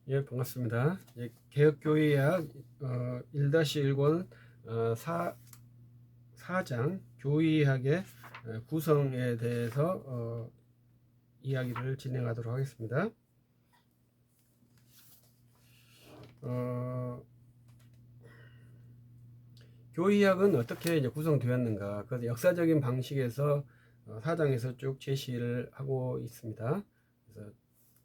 예, 반갑습니다. 예, 개혁교회학 1-1권 4장 교의학의 구성에 대해서 이야기를 진행하도록 하겠습니다. 교의학은 어떻게 이제 구성되었는가? 그래서 역사적인 방식에서 4장에서 쭉 제시를 하고 있습니다. 그래서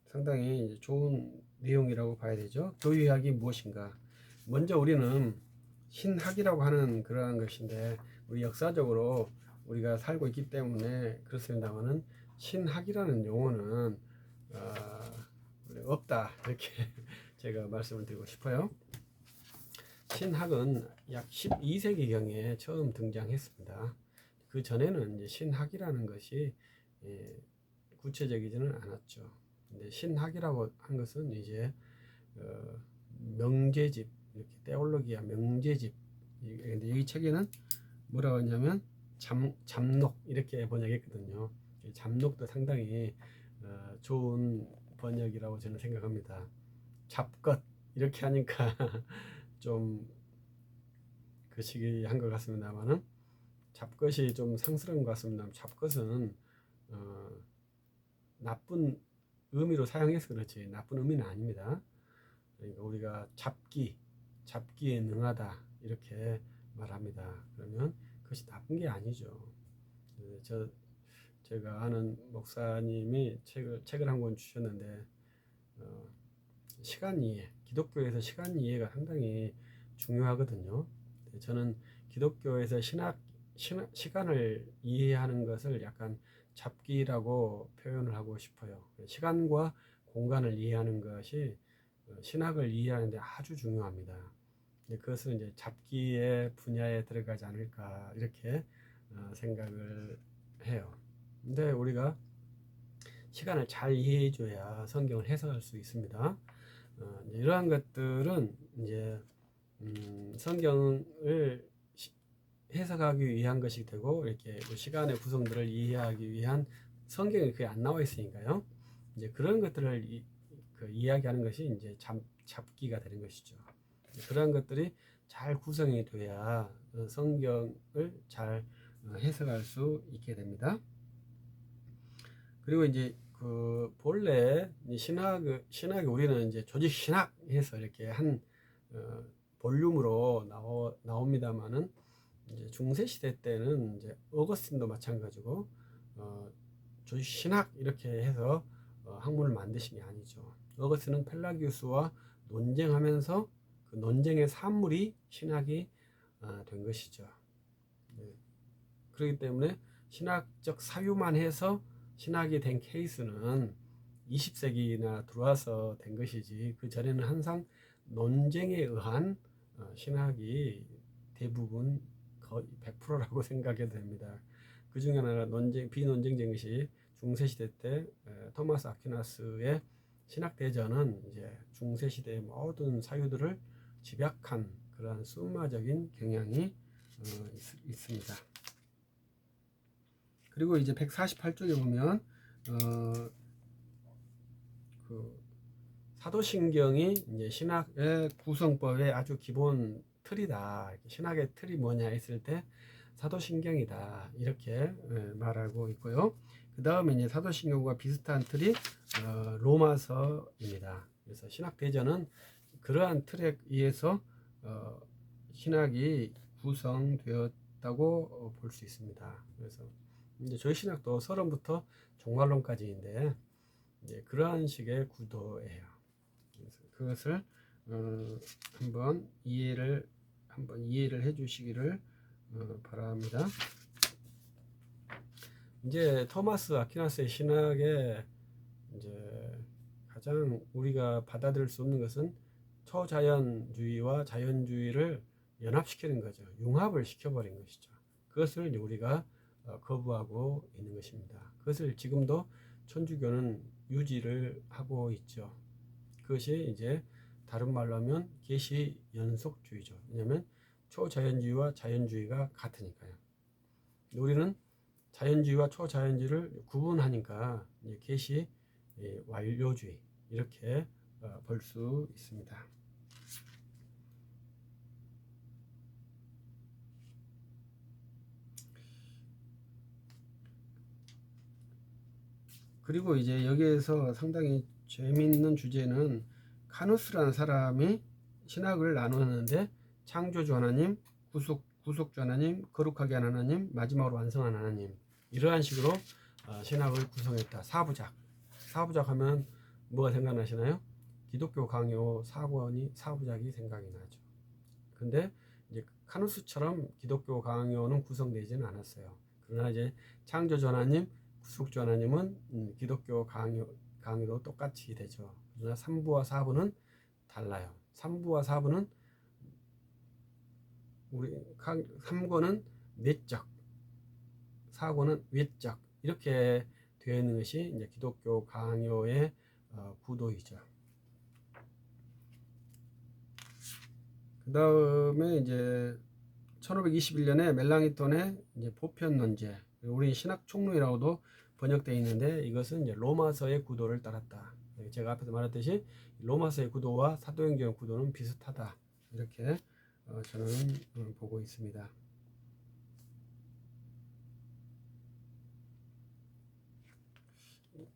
상당히 좋은 내용이라고 봐야 되죠. 교의학이 무엇인가? 먼저 우리는 신학이라고 하는 그러한 것인데, 우리 역사적으로 우리가 살고 있기 때문에 그렇습니다만은 신학이라는 용어는 없다, 이렇게 제가 말씀을 드리고 싶어요. 신학은 약 12세기경에 처음 등장했습니다. 그 전에는 이제 신학이라는 것이 구체적이지는 않았죠. 근데 신학이라고 한 것은 이제 명제집, 이렇게 테올로기아 명제집. 근데 여기 책에는 뭐라고 하냐면 잡록 이렇게 번역했거든요. 잡록도 상당히 좋은 번역이라고 저는 생각합니다. 잡것 이렇게 하니까 좀 그 시기 한 것 같습니다만은 잡것이 좀 상스러운 것 같습니다. 잡것은 나쁜 의미로 사용해서 그렇지 나쁜 의미는 아닙니다. 그러니까 우리가 잡기에 능하다 이렇게 말합니다. 그러면 그것이 나쁜 게 아니죠. 제가 아는 목사님이 책을 한 권 주셨는데 시간 이해, 기독교에서 시간 이해가 상당히 중요하거든요. 저는 기독교에서 시간을 이해하는 것을 약간 잡기라고 표현을 하고 싶어요. 시간과 공간을 이해하는 것이 신학을 이해하는데 아주 중요합니다. 그것은 이제 잡기의 분야에 들어가지 않을까 이렇게 생각을 해요. 근데 우리가 시간을 잘 이해해 줘야 성경을 해석할 수 있습니다. 이러한 것들은 이제 성경을 해석하기 위한 것이 되고 이렇게 시간의 구성들을 이해하기 위한 성경이 그게 안 나와 있으니까요. 이제 그런 것들을 이야기하는 것이 이제 잡기가 되는 것이죠. 그러한 것들이 잘 구성이 돼야 성경을 잘 해석할 수 있게 됩니다. 그리고 이제 그 본래 신학이 우리는 이제 조직 신학해서 이렇게 한 볼륨으로 나옵니다만은 이제 중세 시대 때는 이제 어거스틴도 마찬가지고 조직 신학 이렇게 해서 학문을 만드신 게 아니죠. 어거스틴은 펠라기우스와 논쟁하면서 그 논쟁의 산물이 신학이 된 것이죠. 네. 그렇기 때문에 신학적 사유만 해서 신학이 된 케이스는 20세기나 들어와서 된 것이지 그 전에는 항상 논쟁에 의한 신학이 대부분 거의 100%라고 생각해도 됩니다. 그 중에 하나가 비논쟁적인 것이 중세시대 때 토마스 아퀴나스의 신학대전은 이제 중세시대의 모든 사유들을 집약한 그러한 순마적인 경향이 있습니다. 그리고 이제 148쪽에 보면 그 사도신경이 이제 신학의 구성법의 아주 기본 틀이다. 신학의 틀이 뭐냐 했을 때 사도신경이다. 이렇게 말하고 있고요. 그 다음에 이제 사도신경과 비슷한 틀이 로마서입니다. 그래서 신학대전은 그러한 틀에 의해서 신학이 구성되었다고 볼 수 있습니다. 그래서 이제 저희 신학도 서론부터 종말론까지인데 그러한 식의 구도예요. 그래서 그것을 한번 이해를 해주시기를 바랍니다. 이제 토마스 아퀴나스의 신학에 이제 가장 우리가 받아들일 수 없는 것은 초자연주의와 자연주의를 연합시키는 거죠. 융합을 시켜버린 것이죠. 그것을 우리가 거부하고 있는 것입니다. 그것을 지금도 천주교는 유지를 하고 있죠. 그것이 이제 다른 말로 하면 계시 연속주의죠. 왜냐하면 초자연주의와 자연주의가 같으니까요. 우리는 자연주의와 초자연주의를 구분하니까 계시 완료주의 이렇게 볼 수 있습니다. 그리고 이제 여기에서 상당히 재미있는 주제는 카누스라는 사람이 신학을 나누는데 창조주 하나님, 구속주 하나님, 거룩하게 한 하나님, 마지막으로 완성한 하나님, 이러한 식으로 신학을 구성했다. 사부작 하면 뭐가 생각나시나요? 기독교 강요 사부작이 생각이 나죠. 근데 이제 카누스처럼 기독교 강요는 구성되지는 않았어요. 그러나 이제 창조주 하나님, 구속주 하나님은 기독교 강요도 똑같이 되죠. 그러나 3부와 4부는 달라요. 3부와 4부는 우리 3권은 내적, 4권은 외적, 이렇게 되어 있는 것이 이제 기독교 강요의 구도이죠. 그 다음에 이제 1521년에 멜랑이톤의 이제 보편론제, 우리 신학 총론이라고도 번역되어 있는데 이것은 이제 로마서의 구도를 따랐다. 제가 앞에서 말했듯이 로마서의 구도와 사도행전의 구도는 비슷하다. 이렇게 저는 보고 있습니다.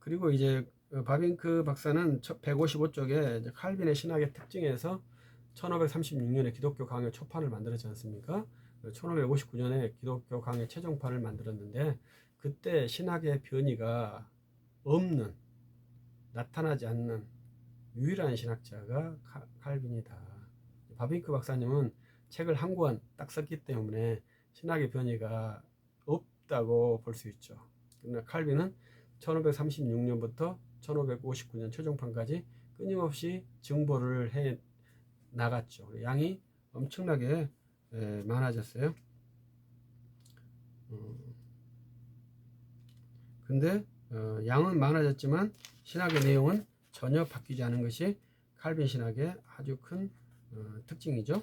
그리고 이제 바빙크 박사는 155쪽에 칼빈의 신학의 특징에서 1536년에 기독교 강요 초판을 만들었지 않습니까? 1559년에 기독교 강요 최종판을 만들었는데 그때 신학의 변이가 없는, 나타나지 않는 유일한 신학자가 칼빈이다. 바빙크 박사님은 책을 한 권 딱 썼기 때문에 신학의 변이가 없다고 볼 수 있죠. 그러나 칼빈은 1536년부터 1559년 최종판까지 끊임없이 증보를 해 나갔죠. 양이 엄청나게 많아졌어요. 근데 양은 많아졌지만 신학의 내용은 전혀 바뀌지 않은 것이 칼빈 신학의 아주 큰 특징이죠.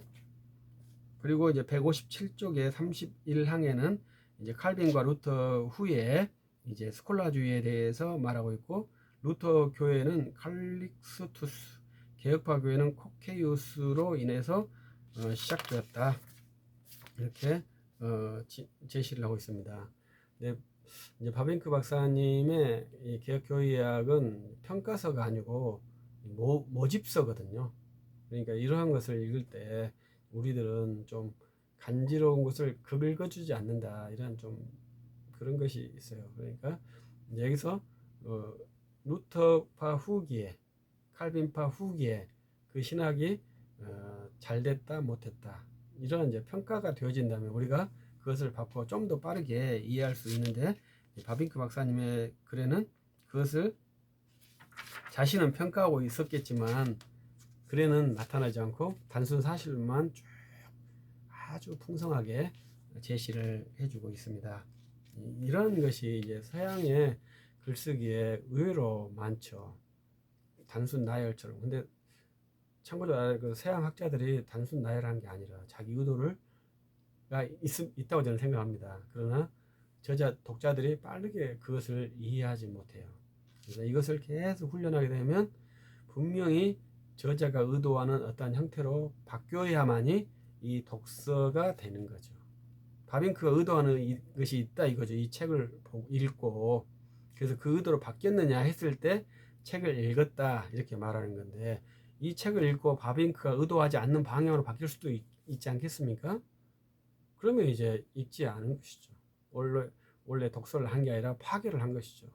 그리고 이제 157쪽의 31항에는 이제 칼빈과 루터 후에 이제 스콜라주의에 대해서 말하고 있고, 루터 교회는 칼릭스투스, 개혁파 교회는 코케이우스로 인해서 시작되었다. 이렇게 제시를 하고 있습니다. 네, 이제 바빙크 박사님의 이 개혁교회학은 평가서가 아니고 모집서거든요. 그러니까 이러한 것을 읽을 때 우리들은 좀 간지러운 것을 긁어주지 않는다, 이런 좀 그런 것이 있어요. 그러니까 여기서 루터파 후기에, 칼빈파 후기에 그 신학이 잘 됐다 못했다, 이런 이제 평가가 되어진다면 우리가 그것을 바꿔 좀 더 빠르게 이해할 수 있는데, 바빙크 박사님의 글에는 그것을 자신은 평가하고 있었겠지만 글에는 나타나지 않고 단순 사실만 쭉 아주 풍성하게 제시를 해주고 있습니다. 이런 것이 이제 서양의 글쓰기에 의외로 많죠. 단순 나열처럼. 근데 참고로 그 서양 학자들이 단순 나열한 게 아니라 자기 의도가 있다고 저는 생각합니다. 그러나 독자들이 빠르게 그것을 이해하지 못해요. 그래서 이것을 계속 훈련하게 되면 분명히 저자가 의도하는 어떤 형태로 바뀌어야만이 이 독서가 되는 거죠. 바빙크가 의도하는 것이 있다 이거죠. 이 책을 읽고 그래서 그 의도로 바뀌었느냐 했을 때 책을 읽었다 이렇게 말하는 건데, 이 책을 읽고 바빙크가 의도하지 않는 방향으로 바뀔 수도 있지 않겠습니까? 그러면 이제 읽지 않은 것이죠. 원래 독서를 한 게 아니라 파괴를 한 것이죠.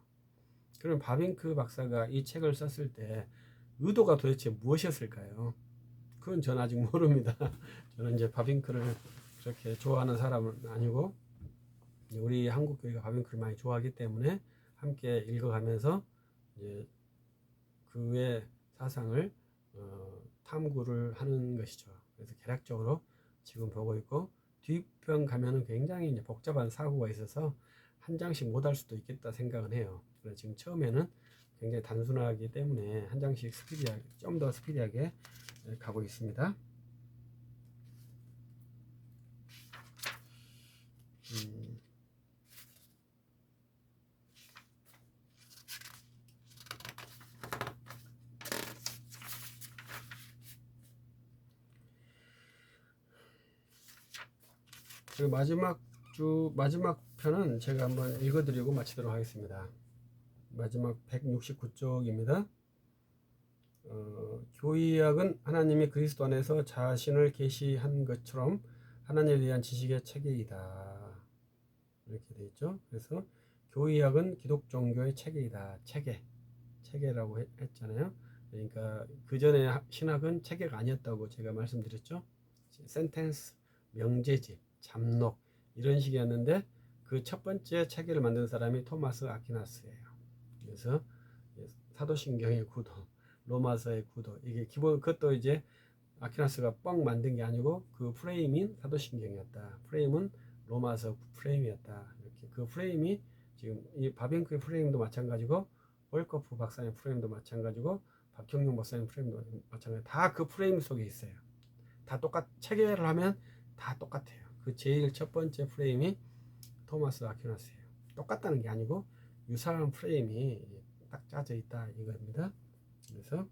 그럼 바빙크 박사가 이 책을 썼을 때 의도가 도대체 무엇이었을까요? 그건 전 아직 모릅니다. 저는 이제 바빙크를 그렇게 좋아하는 사람은 아니고, 우리 한국 교회가 바빙크를 많이 좋아하기 때문에 함께 읽어가면서 이제 그의 사상을 탐구를 하는 것이죠. 그래서 개략적으로 지금 보고 있고, 뒤편 가면은 굉장히 이제 복잡한 사고가 있어서 한 장씩 못 할 수도 있겠다 생각은 해요. 그래서 지금 처음에는 굉장히 단순하기 때문에 한 장씩 좀 더 스피디하게 가고 있습니다. 그리고 마지막 편은 제가 한번 읽어드리고 마치도록 하겠습니다. 마지막 169쪽입니다. 교의학은 하나님이 그리스도 안에서 자신을 계시한 것처럼 하나님에 대한 지식의 체계이다. 이렇게 되어 있죠. 그래서 교의학은 기독 종교의 체계이다. 체계라고 했잖아요. 그러니까 그 전에 신학은 체계가 아니었다고 제가 말씀드렸죠. 센텐스, 명제집, 잡록 이런 식이었는데 그 첫 번째 체계를 만든 사람이 토마스 아퀴나스예요. 그래서 사도신경의 구도, 로마서의 구도, 이게 기본, 그것도 이제 아퀴나스가 뻥 만든 게 아니고 그 프레임인 사도신경이었다. 프레임은 로마서 프레임이었다. 이렇게 그 프레임이 지금 이 바빙크의 프레임도 마찬가지고 월커프 박사님 프레임도 마찬가지고 박형용 박사님 프레임도 마찬가지. 다 그 프레임 속에 있어요. 다 체계를 하면 다 똑같아요. 그 제일 첫 번째 프레임이 토마스 아퀴나스예요. 똑같다는 게 아니고 유사한 프레임이 딱 짜져 있다 이겁니다. 그래서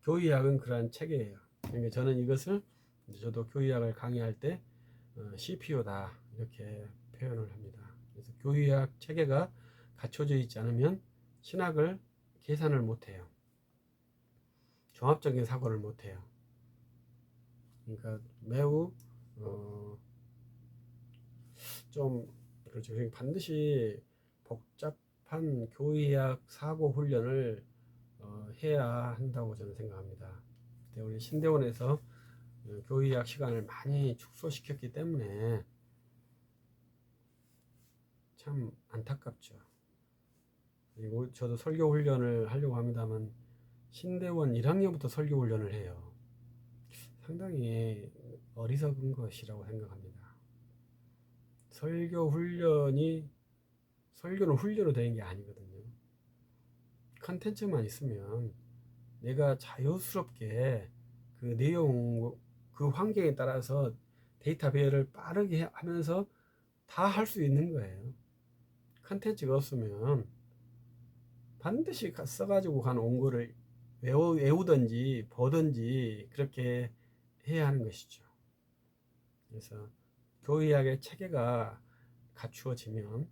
교의학은 그러한 체계예요. 그러니까 저는 이것을 저도 교의학을 강의할 때 CPU다 이렇게 표현을 합니다. 그래서 교의학 체계가 갖춰져 있지 않으면 신학을 계산을 못해요. 종합적인 사고를 못해요. 그러니까 매우 좀 그렇죠. 반드시 복잡한 교의학 사고 훈련을 해야 한다고 저는 생각합니다. 우리 신대원에서 교의학 시간을 많이 축소시켰기 때문에 참 안타깝죠. 그리고 저도 설교 훈련을 하려고 합니다만 신대원 1학년부터 설교 훈련을 해요. 상당히 어리석은 것이라고 생각합니다. 설교는 훈련으로 되는 게 아니거든요. 컨텐츠만 있으면 내가 자유스럽게 그 내용, 그 환경에 따라서 데이터 배열을 빠르게 하면서 다 할 수 있는 거예요. 컨텐츠가 없으면 반드시 써가지고 간 원고를 외우든지 보든지 그렇게 해야 하는 것이죠. 그래서 교의학의 체계가 갖추어지면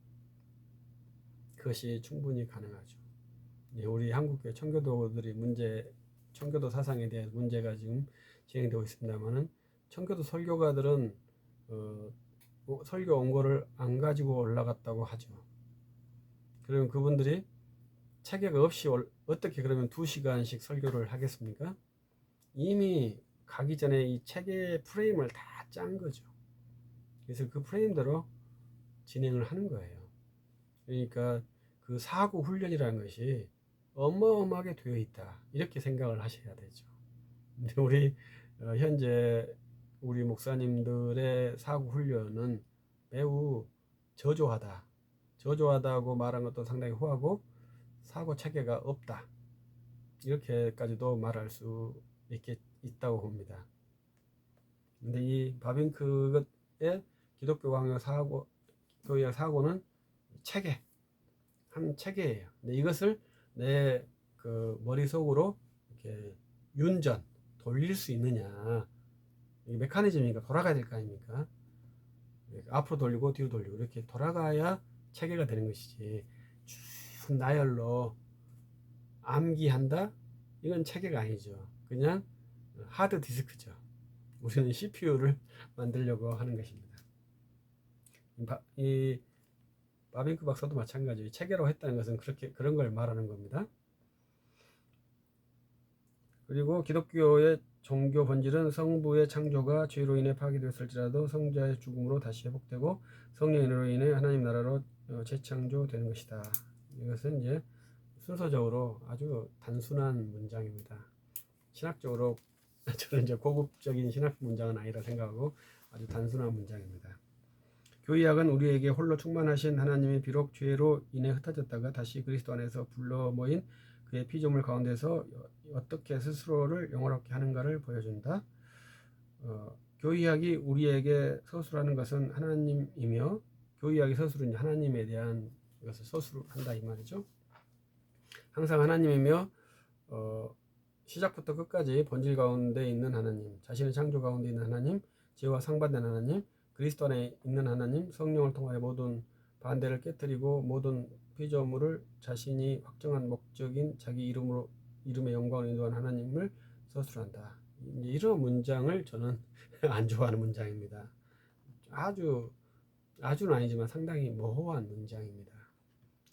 그것이 충분히 가능하죠. 우리 한국교회 청교도들이 청교도 사상에 대한 문제가 지금 진행되고 있습니다만은 청교도 설교가들은 설교 원고를 안 가지고 올라갔다고 하죠. 그러면 그분들이 체계가 없이 어떻게 그러면 2시간씩 설교를 하겠습니까? 이미 가기 전에 이 체계 프레임을 다 짠 거죠. 그래서 그 프레임대로 진행을 하는 거예요. 그러니까 그 사고 훈련이라는 것이 어마어마하게 되어 있다. 이렇게 생각을 하셔야 되죠. 근데 우리 현재 우리 목사님들의 사고 훈련은 매우 저조하다고 말한 것도 상당히 후하고 사고 체계가 없다. 이렇게까지도 말할 수 있다고 봅니다. 근데 이 바빙크의 기독교 강요 교회의 사고는 한 체계예요. 근데 이것을 내 그 머릿속으로 이렇게 돌릴 수 있느냐. 이게 메커니즘이니까 돌아가야 될 거 아닙니까? 앞으로 돌리고 뒤로 돌리고 이렇게 돌아가야 체계가 되는 것이지. 쭉 나열로 암기한다? 이건 체계가 아니죠. 그냥 하드 디스크죠. 우리는 CPU를 만들려고 하는 것입니다. 이 바빙크 박사도 마찬가지예요. 체계로 했다는 것은 그런 걸 말하는 겁니다. 그리고 기독교의 종교 본질은 성부의 창조가 죄로 인해 파괴되었을지라도 성자의 죽음으로 다시 회복되고 성령으로 인해 하나님 나라로 재창조되는 것이다. 이것은 이제 순서적으로 아주 단순한 문장입니다. 신학적으로 저는 이제 고급적인 신학 문장은 아니라 생각하고 아주 단순한 문장입니다. 교의학은 우리에게 홀로 충만하신 하나님이 비록 죄로 인해 흩어졌다가 다시 그리스도 안에서 불러 모인 그의 피조물 가운데서 어떻게 스스로를 영원롭게 하는가를 보여준다. 교의학이 우리에게 서술하는 것은 하나님이며 교의학의 서술은 하나님에 대한 것을 서술한다 이 말이죠. 항상 하나님이며 시작부터 끝까지 본질 가운데 있는 하나님, 자신의 창조 가운데 있는 하나님, 죄와 상반된 하나님, 그리스도 안에 있는 하나님, 성령을 통하여 모든 반대를 깨뜨리고 모든 피조물을 자신이 확정한 목적인 자기 이름의 영광을 인도한 하나님을 서술한다. 이런 문장을 저는 안 좋아하는 문장입니다. 아주는 아니지만 상당히 모호한 문장입니다.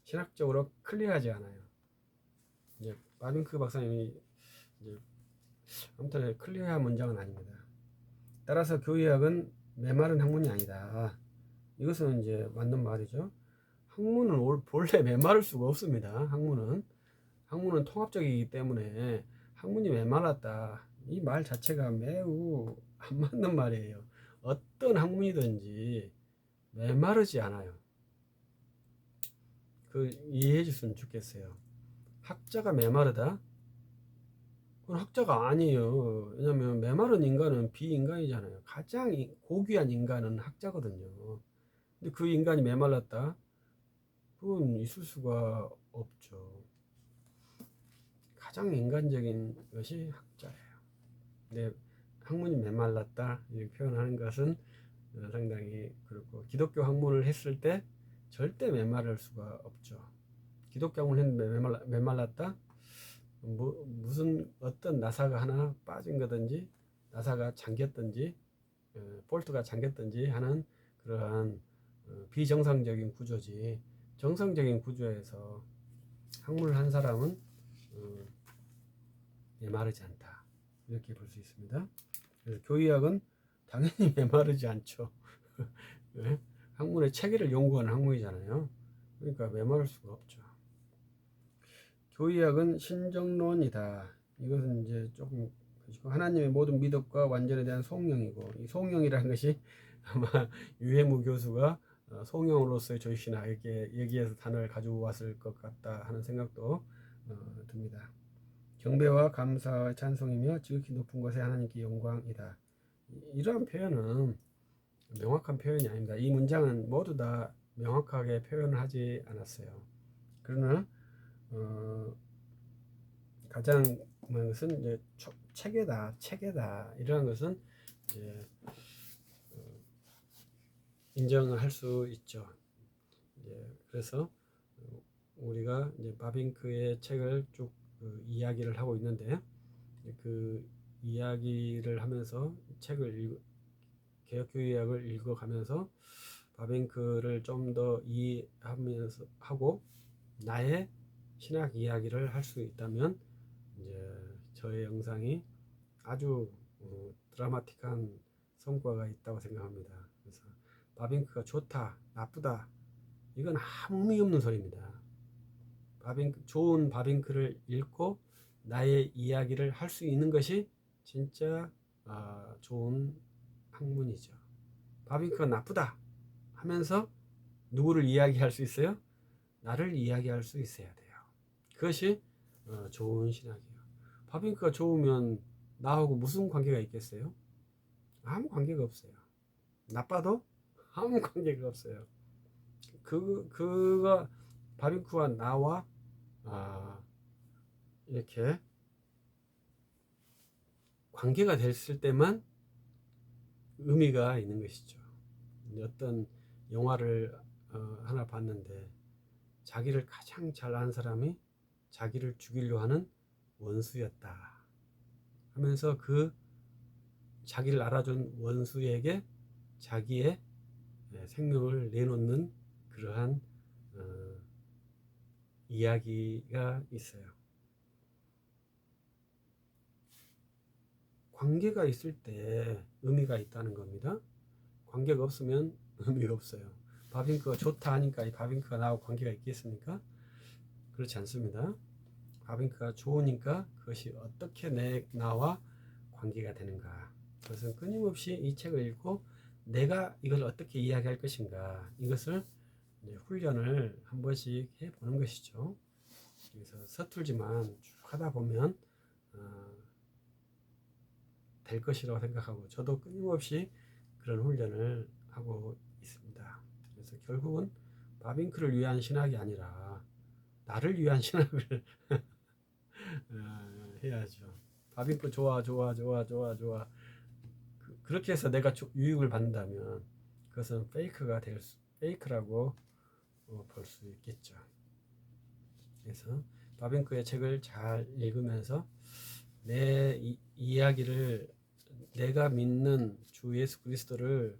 신학적으로 클리어하지 않아요. 이제 바빙크 박사님이 이제 아무튼 클리어한 문장은 아닙니다. 따라서 교의학은 메마른 학문이 아니다. 이것은 이제 맞는 말이죠. 학문은 본래 메마를 수가 없습니다. 학문은 통합적이기 때문에 학문이 메말랐다. 이 말 자체가 매우 안 맞는 말이에요. 어떤 학문이든지 메마르지 않아요. 이해해 줬으면 좋겠어요. 학자가 메마르다? 그건 학자가 아니에요. 왜냐면 메마른 인간은 비인간이잖아요. 가장 고귀한 인간은 학자거든요. 근데 그 인간이 메말랐다? 그건 있을 수가 없죠. 가장 인간적인 것이 학자예요. 근데 학문이 메말랐다 이렇게 표현하는 것은 상당히 그렇고, 기독교 학문을 했을 때 절대 메마를 수가 없죠. 기독교 학문을 했는데 메말랐다? 무슨 어떤 나사가 하나 빠진 거든지 나사가 잠겼든지 볼트가 잠겼든지 하는 그러한 비정상적인 구조지, 정상적인 구조에서 학문을 한 사람은 메마르지 않다 이렇게 볼 수 있습니다. 그래서 교의학은 당연히 메마르지 않죠. 네? 학문의 체계를 연구하는 학문이잖아요. 그러니까 메마를 수가 없죠. 교의학은 신정론이다. 이것은 이제 조금 하나님의 모든 미덕과 완전에 대한 송영이고, 이 송영이라는 것이 아마 유해무 교수가 송영으로서의 조신아 이렇게 여기에서 단어를 가지고 왔을 것 같다 하는 생각도 듭니다. 경배와 감사와 찬송이며 지극히 높은 곳에 하나님께 영광이다. 이러한 표현은 명확한 표현이 아닙니다. 이 문장은 모두 다 명확하게 표현을 하지 않았어요. 그러나 가장 것은 이제 체계다 이러한 것은 이제 인정을 할 수 있죠. 그래서 우리가 이제 바빙크의 책을 쭉 이야기를 하고 있는데, 그 이야기를 하면서 개혁교의학을 읽어가면서 바빙크를 좀 더 이해하면서 하고 나의 신학 이야기를 할 수 있다면 이제 저의 영상이 아주 드라마틱한 성과가 있다고 생각합니다. 그래서 바빙크가 좋다, 나쁘다, 이건 아무 의미 없는 소리입니다. 좋은 바빙크를 읽고 나의 이야기를 할 수 있는 것이 진짜 좋은 학문이죠. 바빙크가 나쁘다 하면서 누구를 이야기할 수 있어요? 나를 이야기할 수 있어야 돼요. 그것이 좋은 신학이에요. 바빙크가 좋으면 나하고 무슨 관계가 있겠어요? 아무 관계가 없어요. 나빠도 아무 관계가 없어요. 그가 바빙크와 나와 이렇게 관계가 됐을 때만 의미가 있는 것이죠. 어떤 영화를 하나 봤는데 자기를 가장 잘 아는 사람이 자기를 죽이려 하는 원수였다 하면서 그 자기를 알아준 원수에게 자기의 생명을 내놓는 그러한 이야기가 있어요. 관계가 있을 때 의미가 있다는 겁니다. 관계가 없으면 의미가 없어요. 바빙크가 좋다 하니까 이 바빙크가 나하고 관계가 있겠습니까? 그렇지 않습니다. 바빙크가 좋으니까 그것이 어떻게 나와 관계가 되는가, 그것은 끊임없이 이 책을 읽고 내가 이걸 어떻게 이야기할 것인가, 이것을 훈련을 한 번씩 해보는 것이죠. 그래서 서툴지만 쭉 하다 보면 될 것이라고 생각하고, 저도 끊임없이 그런 훈련을 하고 있습니다. 그래서 결국은 바빙크를 위한 신학이 아니라 나를 위한 신학을 해야죠. 바빙크 좋아. 그렇게 해서 내가 유익을 받는다면 그것은 페이크라고 볼 수 있겠죠. 그래서 바빙크의 책을 잘 읽으면서 내 이야기를, 내가 믿는 주 예수 그리스도를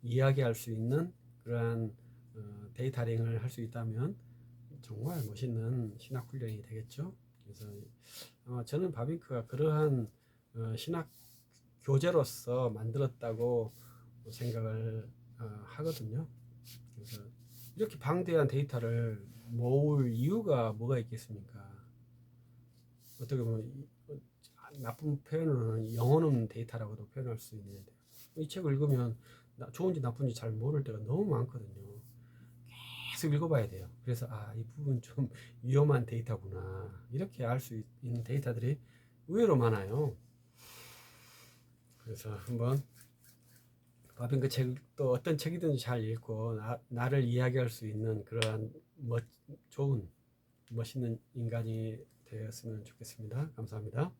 이야기할 수 있는 그러한 데이터링을 할 수 있다면 정말 멋있는 신학 훈련이 되겠죠. 그래서 저는 바빙크가 그러한 신학 교재로서 만들었다고 생각을 하거든요. 그래서 이렇게 방대한 데이터를 모을 이유가 뭐가 있겠습니까? 어떻게 보면 나쁜 표현으로는 영혼 없는 데이터라고도 표현할 수 있는데, 이 책을 읽으면 좋은지 나쁜지 잘 모를 때가 너무 많거든요. 계속 읽어봐야 돼요. 그래서 이 부분 좀 위험한 데이터구나, 이렇게 알 수 있는 데이터들이 의외로 많아요. 그래서 한번 바빙크 책도 어떤 책이든지 잘 읽고 나를 이야기할 수 있는 그러한 좋은 멋있는 인간이 되었으면 좋겠습니다. 감사합니다.